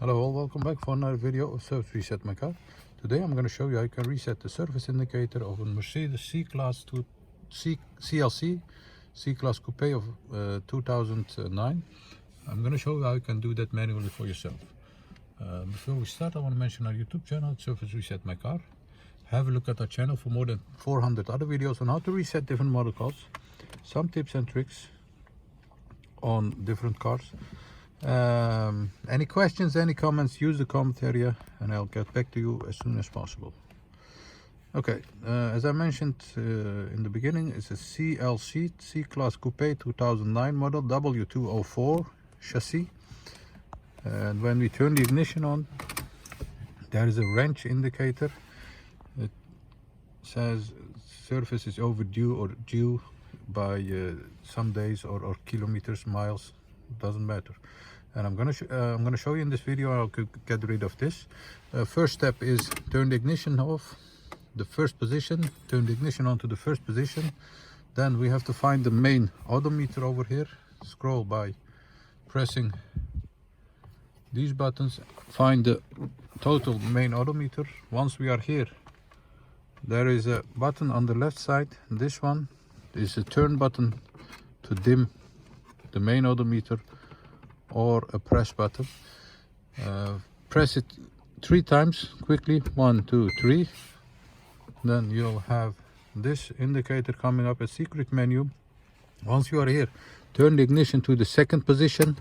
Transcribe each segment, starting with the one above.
Hello all, welcome back for another video of Service Reset My Car. Today I'm going to show you how you can reset the service indicator of a Mercedes C-Class CLC C-Class Coupe of 2009. I'm going to show you how you can do that manually for yourself. Before we start, I want to mention our YouTube channel, Service Reset My Car. Have a look at our channel for more than 400 other videos on how to reset different model cars, some tips and tricks on different cars. Any questions, any comments, use the comment area and I'll get back to you as soon as possible. Okay, as I mentioned in the beginning, it's a CLC C-Class Coupe 2009 model, W204 chassis. And when we turn the ignition on, there is a wrench indicator. It says service is overdue or due by some days or kilometers, miles, doesn't matter. And I'm gonna show you in this video how to get rid of this. First step is turn the ignition off, the first position, turn the ignition on to the first position. Then we have to find the main odometer over here. Scroll by pressing these buttons, find the total main odometer. Once we are here, there is a button on the left side. This one is a turn button to dim the main odometer, or a press button. Press it 3 times quickly, 1, 2, 3. Then you'll have this indicator coming up, a secret menu. Once you are here, turn the ignition to the second position.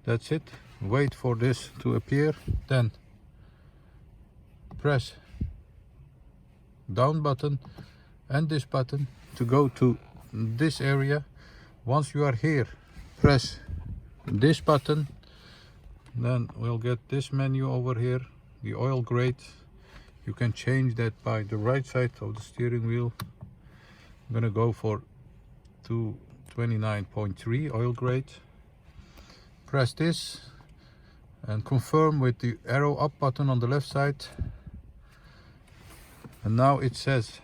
That's it. Wait for this to appear, then press down button and this button to go to this area. Once you are here, press this button, then we'll get this menu over here, the oil grade. You can change that by the right side of the steering wheel. I'm gonna go for 229.3 oil grade. Press this and confirm with the arrow up button on the left side. And now it says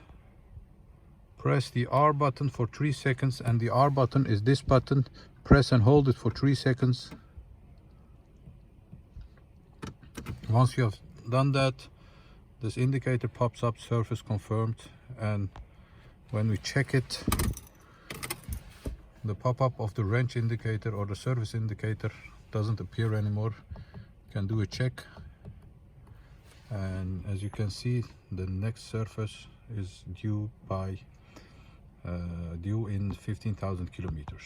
press the R button for 3 seconds, and the R button is this button. Press and hold it for 3 seconds. Once you have done that, this indicator pops up, service confirmed. And when we check it, the pop-up of the wrench indicator or the service indicator doesn't appear anymore. You can do a check, and as you can see, the next service is due in 15,000 kilometers.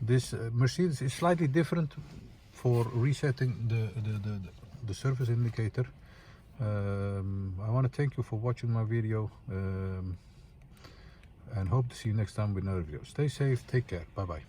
This Mercedes is slightly different for resetting the service indicator. I want to thank you for watching my video and hope to see you next time with another video. Stay safe, take care, bye bye.